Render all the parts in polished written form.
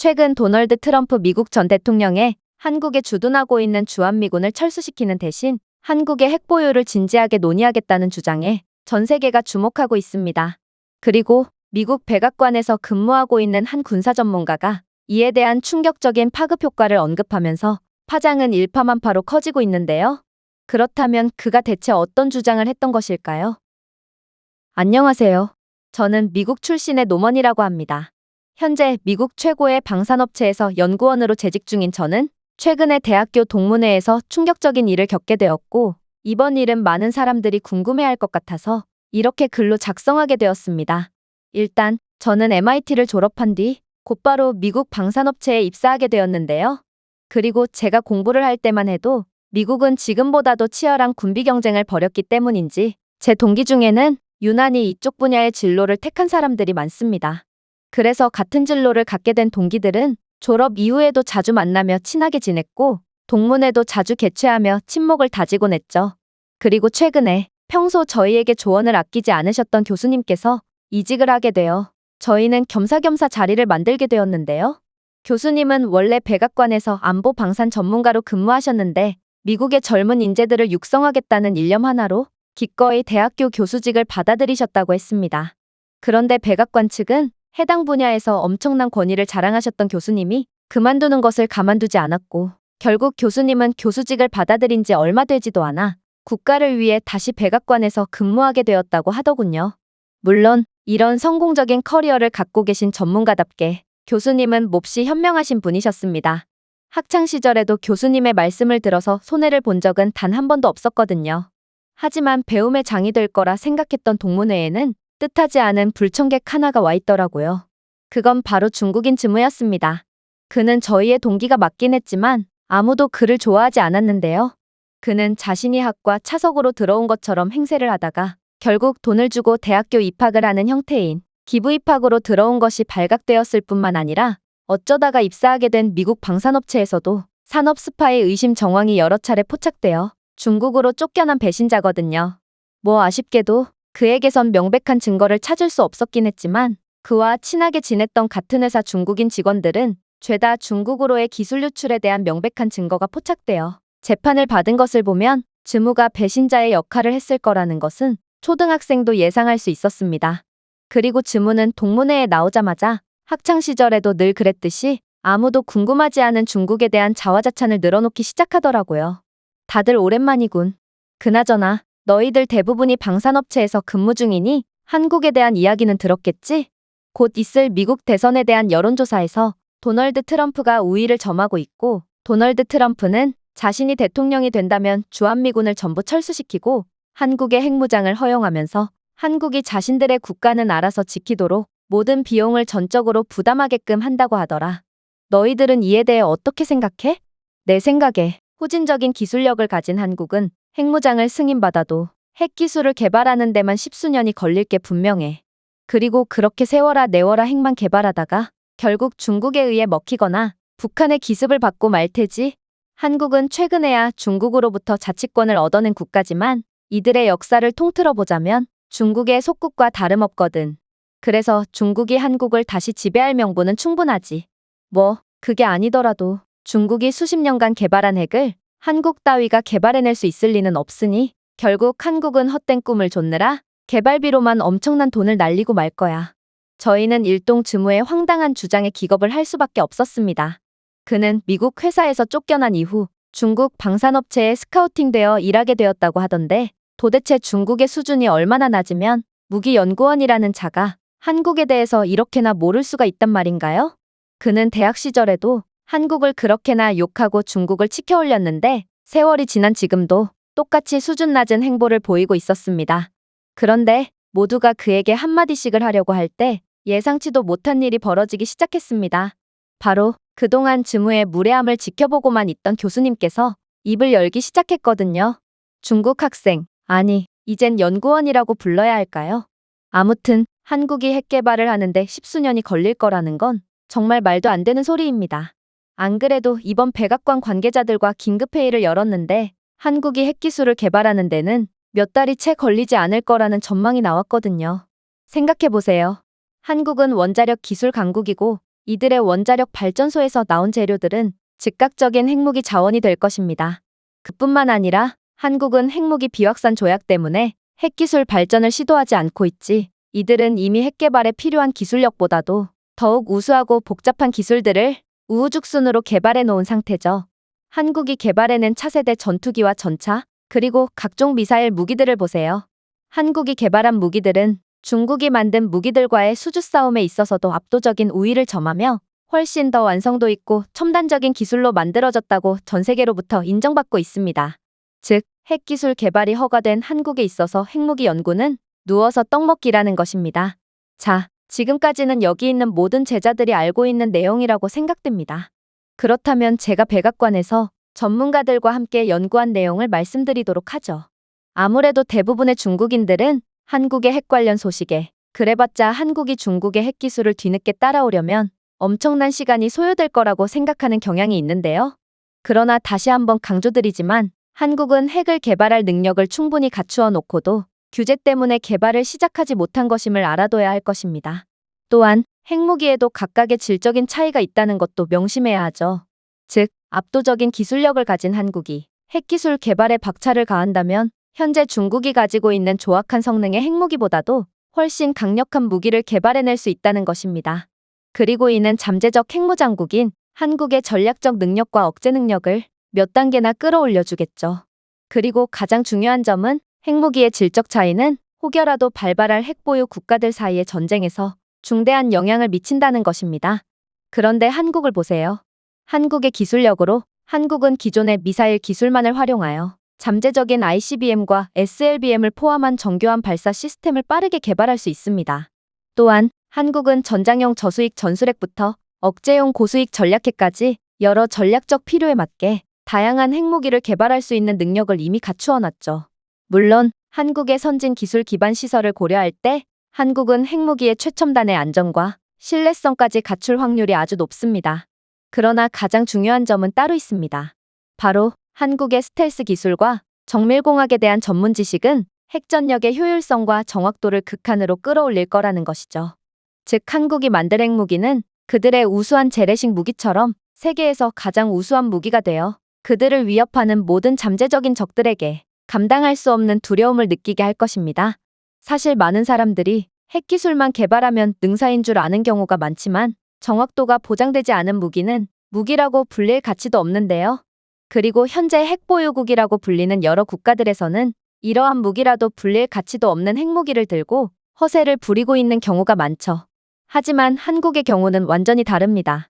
최근 도널드 트럼프 미국 전 대통령의 한국에 주둔하고 있는 주한미군을 철수시키는 대신 한국의 핵 보유를 진지하게 논의하겠다는 주장에 전 세계가 주목하고 있습니다. 그리고 미국 백악관에서 근무하고 있는 한 군사 전문가가 이에 대한 충격적인 파급 효과를 언급하면서 파장은 일파만파로 커지고 있는데요. 그렇다면 그가 대체 어떤 주장을 했던 것일까요? 안녕하세요. 저는 미국 출신의 노먼이라고 합니다. 현재 미국 최고의 방산업체에서 연구원으로 재직 중인 저는 최근에 대학교 동문회에서 충격적인 일을 겪게 되었고, 이번 일은 많은 사람들이 궁금해할 것 같아서 이렇게 글로 작성하게 되었습니다. 일단 저는 MIT를 졸업한 뒤 곧바로 미국 방산업체에 입사하게 되었는데요. 그리고 제가 공부를 할 때만 해도 미국은 지금보다도 치열한 군비 경쟁을 벌였기 때문인지 제 동기 중에는 유난히 이쪽 분야의 진로를 택한 사람들이 많습니다. 그래서 같은 진로를 갖게 된 동기들은 졸업 이후에도 자주 만나며 친하게 지냈고, 동문회도 자주 개최하며 친목을 다지곤 했죠. 그리고 최근에 평소 저희에게 조언을 아끼지 않으셨던 교수님께서 이직을 하게 되어 저희는 겸사겸사 자리를 만들게 되었는데요. 교수님은 원래 백악관에서 안보 방산 전문가로 근무하셨는데 미국의 젊은 인재들을 육성하겠다는 일념 하나로 기꺼이 대학교 교수직을 받아들이셨다고 했습니다. 그런데 백악관 측은 해당 분야에서 엄청난 권위를 자랑하셨던 교수님이 그만두는 것을 가만두지 않았고, 결국 교수님은 교수직을 받아들인 지 얼마 되지도 않아 국가를 위해 다시 백악관에서 근무하게 되었다고 하더군요. 물론 이런 성공적인 커리어를 갖고 계신 전문가답게 교수님은 몹시 현명하신 분이셨습니다. 학창시절에도 교수님의 말씀을 들어서 손해를 본 적은 단 한 번도 없었거든요. 하지만 배움의 장이 될 거라 생각했던 동문회에는 뜻하지 않은 불청객 하나가 와 있더라고요. 그건 바로 중국인 즈무였습니다. 그는 저희의 동기가 맞긴 했지만 아무도 그를 좋아하지 않았는데요. 그는 자신이 학과 차석으로 들어온 것처럼 행세를 하다가 결국 돈을 주고 대학교 입학을 하는 형태인 기부 입학으로 들어온 것이 발각되었을 뿐만 아니라 어쩌다가 입사하게 된 미국 방산업체에서도 산업 스파이 의심 정황이 여러 차례 포착되어 중국으로 쫓겨난 배신자거든요. 뭐 아쉽게도 그에게선 명백한 증거를 찾을 수 없었긴 했지만 그와 친하게 지냈던 같은 회사 중국인 직원들은 죄다 중국으로의 기술 유출에 대한 명백한 증거가 포착되어 재판을 받은 것을 보면 즈무가 배신자의 역할을 했을 거라는 것은 초등학생도 예상할 수 있었습니다. 그리고 즈무는 동문회에 나오자마자 학창시절에도 늘 그랬듯이 아무도 궁금하지 않은 중국에 대한 자화자찬을 늘어놓기 시작하더라고요. 다들 오랜만이군. 그나저나 너희들 대부분이 방산업체에서 근무 중이니 한국에 대한 이야기는 들었겠지? 곧 있을 미국 대선에 대한 여론조사에서 도널드 트럼프가 우위를 점하고 있고, 도널드 트럼프는 자신이 대통령이 된다면 주한미군을 전부 철수시키고 한국의 핵무장을 허용하면서 한국이 자신들의 국가는 알아서 지키도록 모든 비용을 전적으로 부담하게끔 한다고 하더라. 너희들은 이에 대해 어떻게 생각해? 내 생각에 후진적인 기술력을 가진 한국은 핵무장을 승인받아도 핵기술을 개발하는 데만 십수년이 걸릴 게 분명해. 그리고 그렇게 세워라 내워라 핵만 개발하다가 결국 중국에 의해 먹히거나 북한의 기습을 받고 말 테지. 한국은 최근에야 중국으로부터 자치권을 얻어낸 국가지만 이들의 역사를 통틀어 보자면 중국의 속국과 다름없거든. 그래서 중국이 한국을 다시 지배할 명분은 충분하지. 뭐 그게 아니더라도 중국이 수십 년간 개발한 핵을 한국 따위가 개발해낼 수 있을 리는 없으니 결국 한국은 헛된 꿈을 좇느라 개발비로만 엄청난 돈을 날리고 말 거야. 저희는 일동 즈무의 황당한 주장에 기겁을 할 수밖에 없었습니다. 그는 미국 회사에서 쫓겨난 이후 중국 방산업체에 스카우팅되어 일하게 되었다고 하던데, 도대체 중국의 수준이 얼마나 낮으면 무기연구원이라는 자가 한국에 대해서 이렇게나 모를 수가 있단 말인가요? 그는 대학 시절에도 한국을 그렇게나 욕하고 중국을 치켜올렸는데 세월이 지난 지금도 똑같이 수준 낮은 행보를 보이고 있었습니다. 그런데 모두가 그에게 한마디씩을 하려고 할 때 예상치도 못한 일이 벌어지기 시작했습니다. 바로 그동안 즈무의 무례함을 지켜보고만 있던 교수님께서 입을 열기 시작했거든요. 중국 학생, 아니 이젠 연구원이라고 불러야 할까요? 아무튼 한국이 핵 개발을 하는데 십수년이 걸릴 거라는 건 정말 말도 안 되는 소리입니다. 안 그래도 이번 백악관 관계자들과 긴급회의를 열었는데 한국이 핵기술을 개발하는 데는 몇 달이 채 걸리지 않을 거라는 전망이 나왔거든요. 생각해보세요. 한국은 원자력 기술 강국이고 이들의 원자력 발전소에서 나온 재료들은 즉각적인 핵무기 자원이 될 것입니다. 그뿐만 아니라 한국은 핵무기 비확산 조약 때문에 핵기술 발전을 시도하지 않고 있지. 이들은 이미 핵 개발에 필요한 기술력보다도 더욱 우수하고 복잡한 기술들을 우후죽순으로 개발해 놓은 상태죠. 한국이 개발해낸 차세대 전투기와 전차, 그리고 각종 미사일 무기들을 보세요. 한국이 개발한 무기들은 중국이 만든 무기들과의 수주 싸움에 있어서도 압도적인 우위를 점하며 훨씬 더 완성도 있고 첨단적인 기술로 만들어졌다고 전 세계로부터 인정받고 있습니다. 즉, 핵기술 개발이 허가된 한국에 있어서 핵무기 연구는 누워서 떡먹기라는 것입니다. 자, 지금까지는 여기 있는 모든 제자들이 알고 있는 내용이라고 생각됩니다. 그렇다면 제가 백악관에서 전문가들과 함께 연구한 내용을 말씀드리도록 하죠. 아무래도 대부분의 중국인들은 한국의 핵 관련 소식에 그래봤자 한국이 중국의 핵기술을 뒤늦게 따라오려면 엄청난 시간이 소요될 거라고 생각하는 경향이 있는데요. 그러나 다시 한번 강조드리지만 한국은 핵을 개발할 능력을 충분히 갖추어 놓고도 규제 때문에 개발을 시작하지 못한 것임을 알아둬야 할 것입니다. 또한 핵무기에도 각각의 질적인 차이가 있다는 것도 명심해야 하죠. 즉, 압도적인 기술력을 가진 한국이 핵기술 개발에 박차를 가한다면 현재 중국이 가지고 있는 조악한 성능의 핵무기보다도 훨씬 강력한 무기를 개발해낼 수 있다는 것입니다. 그리고 이는 잠재적 핵무장국인 한국의 전략적 능력과 억제 능력을 몇 단계나 끌어올려주겠죠. 그리고 가장 중요한 점은 핵무기의 질적 차이는 혹여라도 발발할 핵보유 국가들 사이의 전쟁에서 중대한 영향을 미친다는 것입니다. 그런데 한국을 보세요. 한국의 기술력으로 한국은 기존의 미사일 기술만을 활용하여 잠재적인 ICBM과 SLBM을 포함한 정교한 발사 시스템을 빠르게 개발할 수 있습니다. 또한 한국은 전장용 저수익 전술핵부터 억제용 고수익 전략핵까지 여러 전략적 필요에 맞게 다양한 핵무기를 개발할 수 있는 능력을 이미 갖추어 놨죠. 물론 한국의 선진 기술 기반 시설을 고려할 때 한국은 핵무기의 최첨단의 안전과 신뢰성까지 갖출 확률이 아주 높습니다. 그러나 가장 중요한 점은 따로 있습니다. 바로 한국의 스텔스 기술과 정밀공학에 대한 전문 지식은 핵전력의 효율성과 정확도를 극한으로 끌어올릴 거라는 것이죠. 즉, 한국이 만들 핵무기는 그들의 우수한 재래식 무기처럼 세계에서 가장 우수한 무기가 되어 그들을 위협하는 모든 잠재적인 적들에게 감당할 수 없는 두려움을 느끼게 할 것입니다. 사실 많은 사람들이 핵기술만 개발하면 능사인 줄 아는 경우가 많지만 정확도가 보장되지 않은 무기는 무기라고 불릴 가치도 없는데요. 그리고 현재 핵보유국이라고 불리는 여러 국가들에서는 이러한 무기라도 불릴 가치도 없는 핵무기를 들고 허세를 부리고 있는 경우가 많죠. 하지만 한국의 경우는 완전히 다릅니다.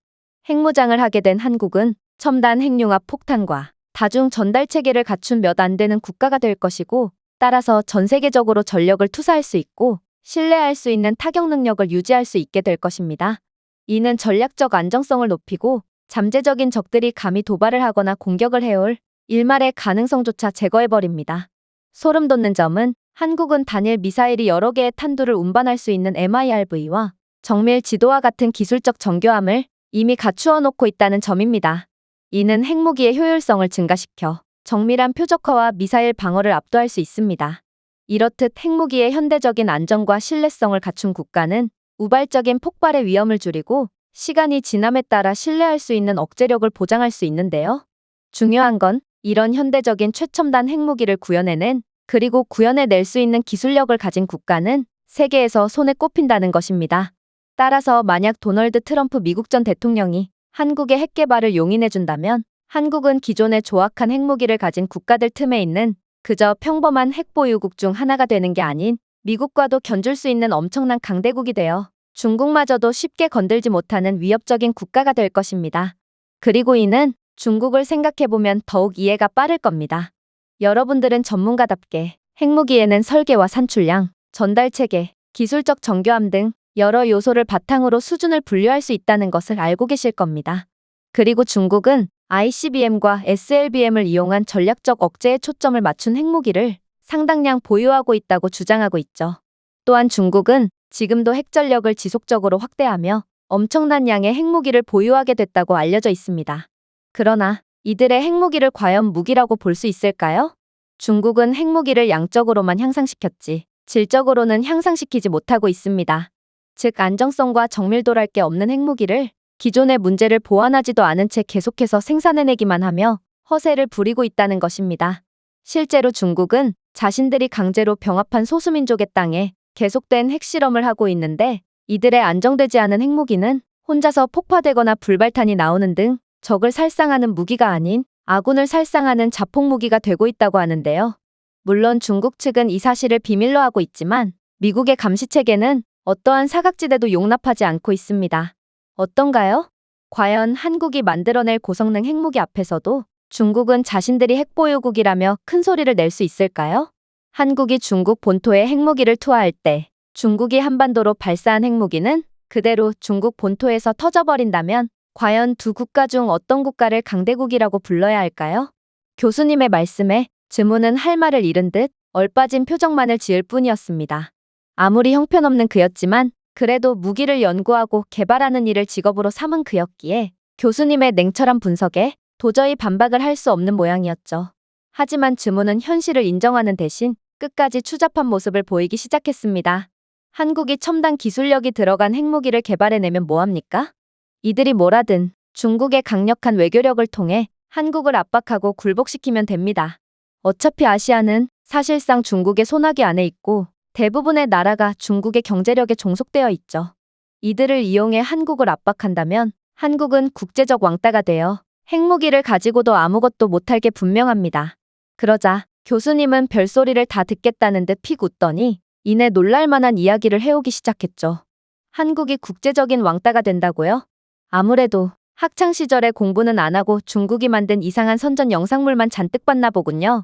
핵무장을 하게 된 한국은 첨단 핵융합 폭탄과 다중 전달 체계를 갖춘 몇 안 되는 국가가 될 것이고, 따라서 전 세계적으로 전력을 투사할 수 있고 신뢰할 수 있는 타격 능력을 유지할 수 있게 될 것입니다. 이는 전략적 안정성을 높이고 잠재적인 적들이 감히 도발을 하거나 공격을 해올 일말의 가능성조차 제거해버립니다. 소름 돋는 점은 한국은 단일 미사일이 여러 개의 탄두를 운반할 수 있는 MIRV와 정밀 지도와 같은 기술적 정교함을 이미 갖추어 놓고 있다는 점입니다. 이는 핵무기의 효율성을 증가시켜 정밀한 표적화와 미사일 방어를 압도할 수 있습니다. 이렇듯 핵무기의 현대적인 안정과 신뢰성을 갖춘 국가는 우발적인 폭발의 위험을 줄이고 시간이 지남에 따라 신뢰할 수 있는 억제력을 보장할 수 있는데요. 중요한 건 이런 현대적인 최첨단 핵무기를 구현해낸, 그리고 구현해낼 수 있는 기술력을 가진 국가는 세계에서 손에 꼽힌다는 것입니다. 따라서 만약 도널드 트럼프 미국 전 대통령이 한국의 핵 개발을 용인해준다면 한국은 기존의 조악한 핵무기를 가진 국가들 틈에 있는 그저 평범한 핵보유국 중 하나가 되는 게 아닌 미국과도 견줄 수 있는 엄청난 강대국이 되어 중국마저도 쉽게 건들지 못하는 위협적인 국가가 될 것입니다. 그리고 이는 중국을 생각해보면 더욱 이해가 빠를 겁니다. 여러분들은 전문가답게 핵무기에는 설계와 산출량, 전달체계, 기술적 정교함 등 여러 요소를 바탕으로 수준을 분류할 수 있다는 것을 알고 계실 겁니다. 그리고 중국은 ICBM과 SLBM을 이용한 전략적 억제에 초점을 맞춘 핵무기를 상당량 보유하고 있다고 주장하고 있죠. 또한 중국은 지금도 핵전력을 지속적으로 확대하며 엄청난 양의 핵무기를 보유하게 됐다고 알려져 있습니다. 그러나 이들의 핵무기를 과연 무기라고 볼 수 있을까요? 중국은 핵무기를 양적으로만 향상시켰지 질적으로는 향상시키지 못하고 있습니다. 즉, 안정성과 정밀도랄 게 없는 핵무기를 기존의 문제를 보완하지도 않은 채 계속해서 생산해내기만 하며 허세를 부리고 있다는 것입니다. 실제로 중국은 자신들이 강제로 병합한 소수민족의 땅에 계속된 핵실험을 하고 있는데 이들의 안정되지 않은 핵무기는 혼자서 폭파되거나 불발탄이 나오는 등 적을 살상하는 무기가 아닌 아군을 살상하는 자폭무기가 되고 있다고 하는데요. 물론 중국 측은 이 사실을 비밀로 하고 있지만 미국의 감시체계는 어떠한 사각지대도 용납하지 않고 있습니다. 어떤가요? 과연 한국이 만들어낼 고성능 핵무기 앞에서도 중국은 자신들이 핵보유국이라며 큰 소리를 낼 수 있을까요? 한국이 중국 본토에 핵무기를 투하할 때 중국이 한반도로 발사한 핵무기는 그대로 중국 본토에서 터져버린다면 과연 두 국가 중 어떤 국가를 강대국이라고 불러야 할까요? 교수님의 말씀에 즈무는 할 말을 잃은 듯 얼빠진 표정만을 지을 뿐이었습니다. 아무리 형편없는 그였지만 그래도 무기를 연구하고 개발하는 일을 직업으로 삼은 그였기에 교수님의 냉철한 분석에 도저히 반박을 할 수 없는 모양이었죠. 하지만 즈무는 현실을 인정하는 대신 끝까지 추잡한 모습을 보이기 시작했습니다. 한국이 첨단 기술력이 들어간 핵무기를 개발해내면 뭐합니까? 이들이 뭐라든 중국의 강력한 외교력을 통해 한국을 압박하고 굴복시키면 됩니다. 어차피 아시아는 사실상 중국의 손아귀 안에 있고 대부분의 나라가 중국의 경제력에 종속되어 있죠. 이들을 이용해 한국을 압박한다면 한국은 국제적 왕따가 되어 핵무기를 가지고도 아무것도 못할 게 분명합니다. 그러자 교수님은 별소리를 다 듣겠다는 듯 픽 웃더니 이내 놀랄만한 이야기를 해오기 시작했죠. 한국이 국제적인 왕따가 된다고요? 아무래도 학창시절에 공부는 안 하고 중국이 만든 이상한 선전 영상물만 잔뜩 봤나 보군요.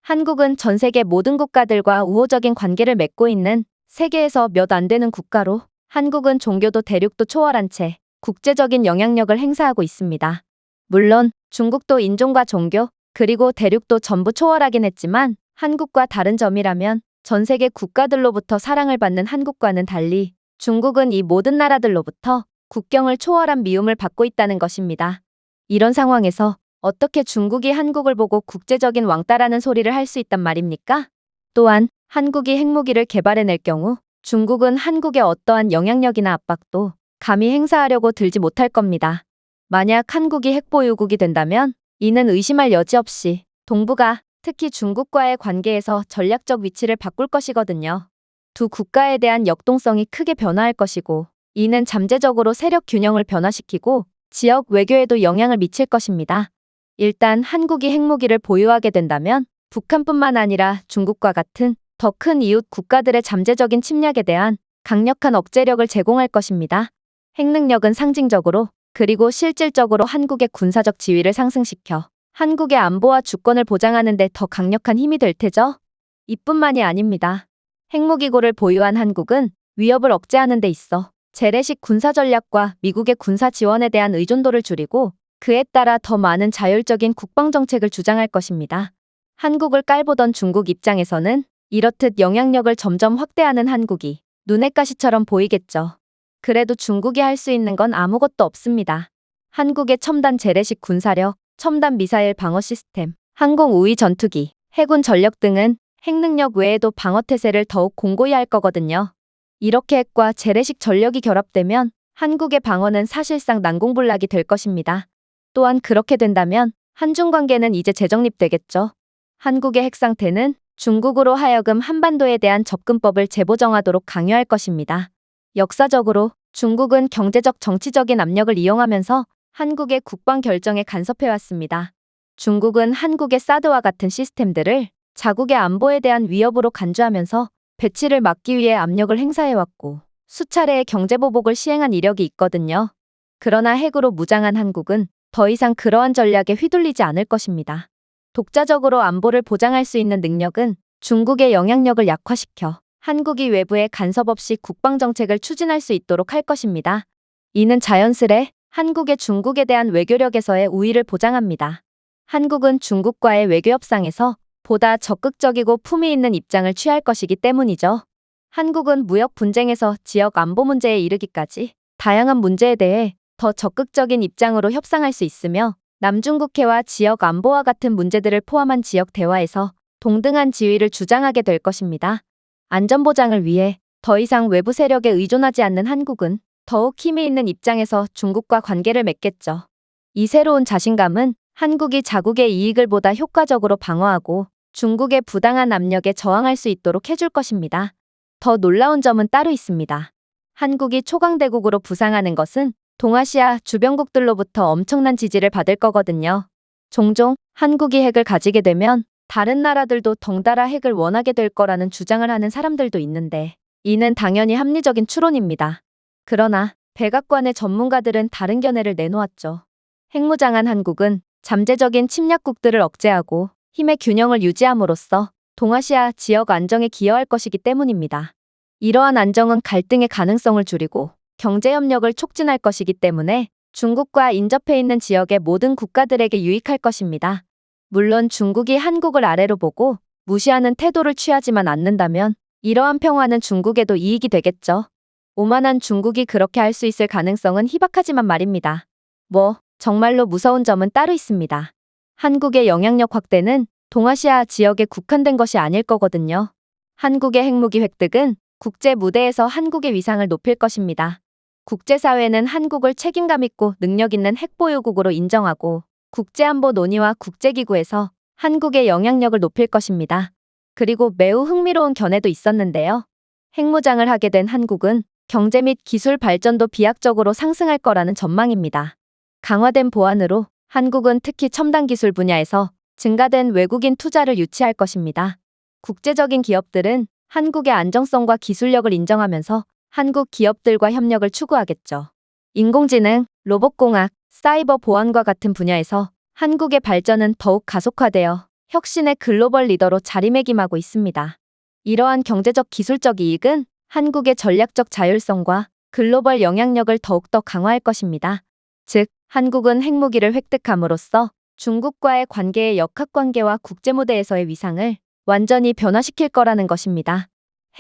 한국은 전 세계 모든 국가들과 우호적인 관계를 맺고 있는 세계에서 몇 안 되는 국가로 한국은 종교도 대륙도 초월한 채 국제적인 영향력을 행사하고 있습니다. 물론 중국도 인종과 종교 그리고 대륙도 전부 초월하긴 했지만 한국과 다른 점이라면 전 세계 국가들로부터 사랑을 받는 한국과는 달리 중국은 이 모든 나라들로부터 국경을 초월한 미움을 받고 있다는 것입니다. 이런 상황에서 어떻게 중국이 한국을 보고 국제적인 왕따라는 소리를 할 수 있단 말입니까? 또한 한국이 핵무기를 개발해낼 경우 중국은 한국의 어떠한 영향력이나 압박도 감히 행사하려고 들지 못할 겁니다. 만약 한국이 핵보유국이 된다면 이는 의심할 여지 없이 동북아, 특히 중국과의 관계에서 전략적 위치를 바꿀 것이거든요. 두 국가에 대한 역동성이 크게 변화할 것이고 이는 잠재적으로 세력 균형을 변화시키고 지역 외교에도 영향을 미칠 것입니다. 일단 한국이 핵무기를 보유하게 된다면 북한뿐만 아니라 중국과 같은 더 큰 이웃 국가들의 잠재적인 침략에 대한 강력한 억제력을 제공할 것입니다. 핵능력은 상징적으로 그리고 실질적으로 한국의 군사적 지위를 상승시켜 한국의 안보와 주권을 보장하는 데 더 강력한 힘이 될 테죠. 이뿐만이 아닙니다. 핵무기고를 보유한 한국은 위협을 억제하는 데 있어 재래식 군사 전략과 미국의 군사 지원에 대한 의존도를 줄이고 그에 따라 더 많은 자율적인 국방정책을 주장할 것입니다. 한국을 깔보던 중국 입장에서는 이렇듯 영향력을 점점 확대하는 한국이 눈엣 가시처럼 보이겠죠. 그래도 중국이 할 수 있는 건 아무것도 없습니다. 한국의 첨단 재래식 군사력, 첨단 미사일 방어 시스템, 항공 우위 전투기, 해군 전력 등은 핵능력 외에도 방어태세를 더욱 공고히 할 거거든요. 이렇게 핵과 재래식 전력이 결합되면 한국의 방어는 사실상 난공불락이 될 것입니다. 또한 그렇게 된다면 한중 관계는 이제 재정립되겠죠. 한국의 핵 상태는 중국으로 하여금 한반도에 대한 접근법을 재보정하도록 강요할 것입니다. 역사적으로 중국은 경제적 정치적인 압력을 이용하면서 한국의 국방 결정에 간섭해왔습니다. 중국은 한국의 사드와 같은 시스템들을 자국의 안보에 대한 위협으로 간주하면서 배치를 막기 위해 압력을 행사해왔고 수차례의 경제보복을 시행한 이력이 있거든요. 그러나 핵으로 무장한 한국은 더 이상 그러한 전략에 휘둘리지 않을 것입니다. 독자적으로 안보를 보장할 수 있는 능력은 중국의 영향력을 약화시켜 한국이 외부에 간섭 없이 국방정책을 추진할 수 있도록 할 것입니다. 이는 자연스레 한국의 중국에 대한 외교력에서의 우위를 보장합니다. 한국은 중국과의 외교 협상에서 보다 적극적이고 품위 있는 입장을 취할 것이기 때문이죠. 한국은 무역 분쟁에서 지역 안보 문제에 이르기까지 다양한 문제에 대해 더 적극적인 입장으로 협상할 수 있으며 남중국해와 지역 안보와 같은 문제들을 포함한 지역 대화에서 동등한 지위를 주장하게 될 것입니다. 안전보장을 위해 더 이상 외부 세력에 의존하지 않는 한국은 더욱 힘이 있는 입장에서 중국과 관계를 맺겠죠. 이 새로운 자신감은 한국이 자국의 이익을 보다 효과적으로 방어하고 중국의 부당한 압력에 저항할 수 있도록 해줄 것입니다. 더 놀라운 점은 따로 있습니다. 한국이 초강대국으로 부상하는 것은 동아시아 주변국들로부터 엄청난 지지를 받을 거거든요. 종종 한국이 핵을 가지게 되면 다른 나라들도 덩달아 핵을 원하게 될 거라는 주장을 하는 사람들도 있는데 이는 당연히 합리적인 추론입니다. 그러나 백악관의 전문가들은 다른 견해를 내놓았죠. 핵무장한 한국은 잠재적인 침략국들을 억제하고 힘의 균형을 유지함으로써 동아시아 지역 안정에 기여할 것이기 때문입니다. 이러한 안정은 갈등의 가능성을 줄이고 경제협력을 촉진할 것이기 때문에 중국과 인접해 있는 지역의 모든 국가들에게 유익할 것입니다. 물론 중국이 한국을 아래로 보고 무시하는 태도를 취하지만 않는다면 이러한 평화는 중국에도 이익이 되겠죠. 오만한 중국이 그렇게 할 수 있을 가능성은 희박하지만 말입니다. 정말로 무서운 점은 따로 있습니다. 한국의 영향력 확대는 동아시아 지역에 국한된 것이 아닐 거거든요. 한국의 핵무기 획득은 국제 무대에서 한국의 위상을 높일 것입니다. 국제사회는 한국을 책임감 있고 능력 있는 핵보유국으로 인정하고 국제안보 논의와 국제기구에서 한국의 영향력을 높일 것입니다. 그리고 매우 흥미로운 견해도 있었는데요. 핵무장을 하게 된 한국은 경제 및 기술 발전도 비약적으로 상승할 거라는 전망입니다. 강화된 보안으로 한국은 특히 첨단 기술 분야에서 증가된 외국인 투자를 유치할 것입니다. 국제적인 기업들은 한국의 안정성과 기술력을 인정하면서 한국 기업들과 협력을 추구하겠죠. 인공지능, 로봇공학, 사이버 보안과 같은 분야에서 한국의 발전은 더욱 가속화되어 혁신의 글로벌 리더로 자리매김하고 있습니다. 이러한 경제적 기술적 이익은 한국의 전략적 자율성과 글로벌 영향력을 더욱더 강화할 것입니다. 즉, 한국은 핵무기를 획득함으로써 중국과의 관계의 역학관계와 국제무대에서의 위상을 완전히 변화시킬 거라는 것입니다.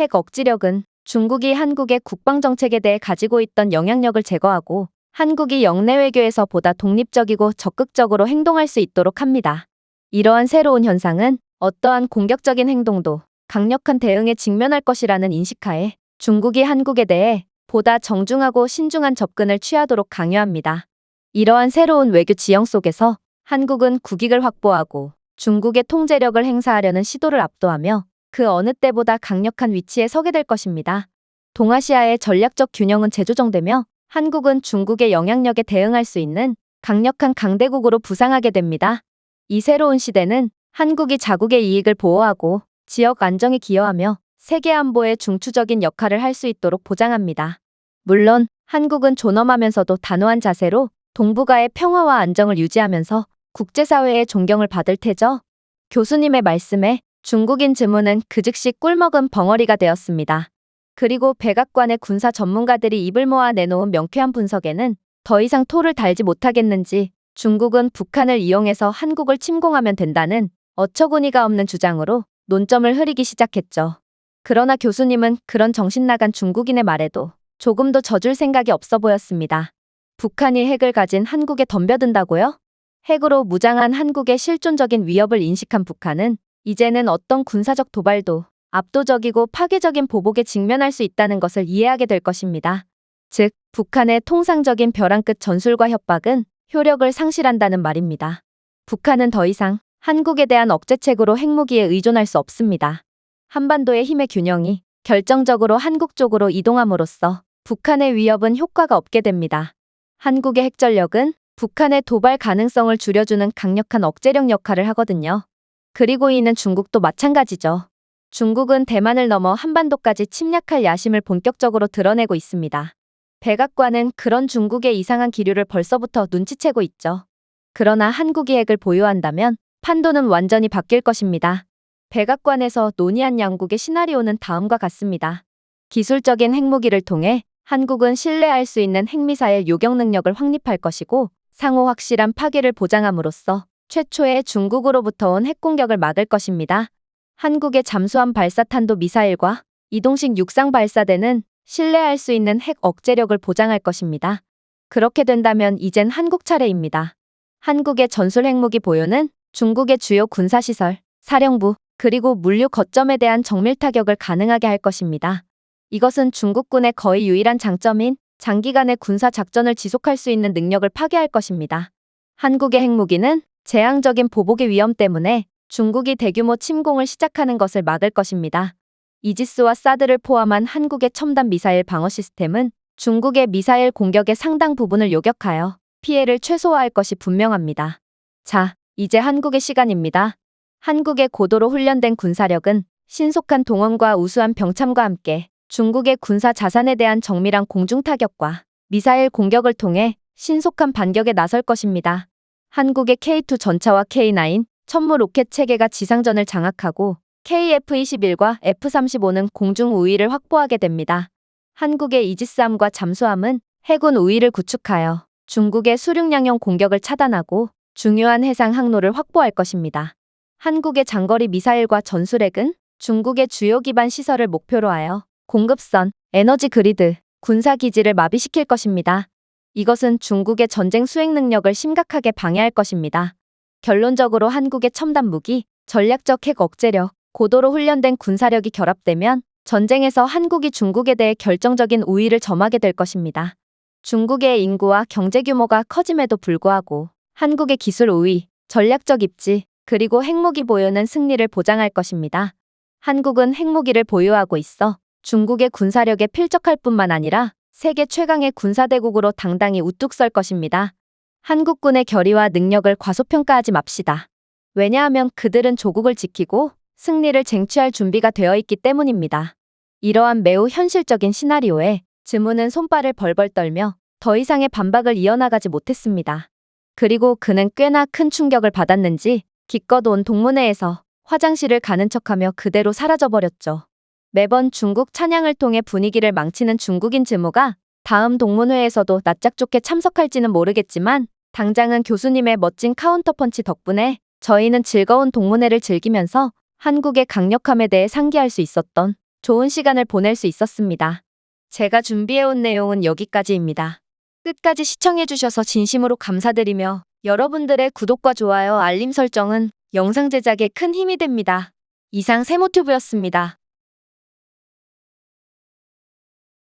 핵 억지력은 중국이 한국의 국방정책에 대해 가지고 있던 영향력을 제거하고 한국이 영내 외교에서 보다 독립적이고 적극적으로 행동할 수 있도록 합니다. 이러한 새로운 현상은 어떠한 공격적인 행동도 강력한 대응에 직면할 것이라는 인식하에 중국이 한국에 대해 보다 정중하고 신중한 접근을 취하도록 강요합니다. 이러한 새로운 외교 지형 속에서 한국은 국익을 확보하고 중국의 통제력을 행사하려는 시도를 압도하며 그 어느 때보다 강력한 위치에 서게 될 것입니다. 동아시아의 전략적 균형은 재조정되며 한국은 중국의 영향력에 대응할 수 있는 강력한 강대국으로 부상하게 됩니다. 이 새로운 시대는 한국이 자국의 이익을 보호하고 지역 안정에 기여하며 세계 안보에 중추적인 역할을 할 수 있도록 보장합니다. 물론 한국은 존엄하면서도 단호한 자세로 동북아의 평화와 안정을 유지하면서 국제사회의 존경을 받을 테죠. 교수님의 말씀에 중국인 증오는 그 즉시 꿀먹은 벙어리가 되었습니다. 그리고 백악관의 군사 전문가들이 입을 모아 내놓은 명쾌한 분석에는 더 이상 토를 달지 못하겠는지 중국은 북한을 이용해서 한국을 침공하면 된다는 어처구니가 없는 주장으로 논점을 흐리기 시작했죠. 그러나 교수님은 그런 정신나간 중국인의 말에도 조금도 져줄 생각이 없어 보였습니다. 북한이 핵을 가진 한국에 덤벼든다고요? 핵으로 무장한 한국의 실존적인 위협을 인식한 북한은 이제는 어떤 군사적 도발도 압도적이고 파괴적인 보복에 직면할 수 있다는 것을 이해하게 될 것입니다. 즉, 북한의 통상적인 벼랑 끝 전술과 협박은 효력을 상실한다는 말입니다. 북한은 더 이상 한국에 대한 억제책으로 핵무기에 의존할 수 없습니다. 한반도의 힘의 균형이 결정적으로 한국 쪽으로 이동함으로써 북한의 위협은 효과가 없게 됩니다. 한국의 핵전력은 북한의 도발 가능성을 줄여주는 강력한 억제력 역할을 하거든요. 그리고 이는 중국도 마찬가지죠. 중국은 대만을 넘어 한반도까지 침략할 야심을 본격적으로 드러내고 있습니다. 백악관은 그런 중국의 이상한 기류를 벌써부터 눈치채고 있죠. 그러나 한국이 핵을 보유한다면 판도는 완전히 바뀔 것입니다. 백악관에서 논의한 양국의 시나리오는 다음과 같습니다. 기술적인 핵무기를 통해 한국은 신뢰할 수 있는 핵미사일 요격 능력을 확립할 것이고 상호 확실한 파괴를 보장함으로써 최초의 중국으로부터 온 핵공격을 막을 것입니다. 한국의 잠수함 발사탄도 미사일과 이동식 육상 발사대는 신뢰할 수 있는 핵 억제력을 보장할 것입니다. 그렇게 된다면 이젠 한국 차례입니다. 한국의 전술 핵무기 보유는 중국의 주요 군사시설, 사령부, 그리고 물류 거점에 대한 정밀 타격을 가능하게 할 것입니다. 이것은 중국군의 거의 유일한 장점인 장기간의 군사 작전을 지속할 수 있는 능력을 파괴할 것입니다. 한국의 핵무기는 재앙적인 보복의 위험 때문에 중국이 대규모 침공을 시작하는 것을 막을 것입니다. 이지스와 사드를 포함한 한국의 첨단 미사일 방어 시스템은 중국의 미사일 공격의 상당 부분을 요격하여 피해를 최소화할 것이 분명합니다. 자, 이제 한국의 시간입니다. 한국의 고도로 훈련된 군사력은 신속한 동원과 우수한 병참과 함께 중국의 군사 자산에 대한 정밀한 공중 타격과 미사일 공격을 통해 신속한 반격에 나설 것입니다. 한국의 K2 전차와 K9 천무 로켓 체계가 지상전을 장악하고 KF-21과 F-35는 공중 우위를 확보하게 됩니다. 한국의 이지스함과 잠수함은 해군 우위를 구축하여 중국의 수륙양형 공격을 차단하고 중요한 해상 항로를 확보할 것입니다. 한국의 장거리 미사일과 전술핵은 중국의 주요 기반 시설을 목표로 하여 공급선, 에너지 그리드, 군사기지를 마비시킬 것입니다. 이것은 중국의 전쟁 수행 능력을 심각하게 방해할 것입니다. 결론적으로 한국의 첨단 무기, 전략적 핵 억제력, 고도로 훈련된 군사력이 결합되면 전쟁에서 한국이 중국에 대해 결정적인 우위를 점하게 될 것입니다. 중국의 인구와 경제 규모가 커짐에도 불구하고 한국의 기술 우위, 전략적 입지, 그리고 핵무기 보유는 승리를 보장할 것입니다. 한국은 핵무기를 보유하고 있어 중국의 군사력에 필적할 뿐만 아니라 세계 최강의 군사대국으로 당당히 우뚝 설 것입니다. 한국군의 결의와 능력을 과소평가하지 맙시다. 왜냐하면 그들은 조국을 지키고 승리를 쟁취할 준비가 되어 있기 때문입니다. 이러한 매우 현실적인 시나리오에 즈무는 손발을 벌벌 떨며 더 이상의 반박을 이어나가지 못했습니다. 그리고 그는 꽤나 큰 충격을 받았는지 기껏 온 동문회에서 화장실을 가는 척하며 그대로 사라져버렸죠. 매번 중국 찬양을 통해 분위기를 망치는 중국인 즈무가 다음 동문회에서도 낯짝 좋게 참석할지는 모르겠지만 당장은 교수님의 멋진 카운터펀치 덕분에 저희는 즐거운 동문회를 즐기면서 한국의 강력함에 대해 상기할 수 있었던 좋은 시간을 보낼 수 있었습니다. 제가 준비해온 내용은 여기까지입니다. 끝까지 시청해주셔서 진심으로 감사드리며 여러분들의 구독과 좋아요, 알림 설정은 영상 제작에 큰 힘이 됩니다. 이상 세모튜브였습니다.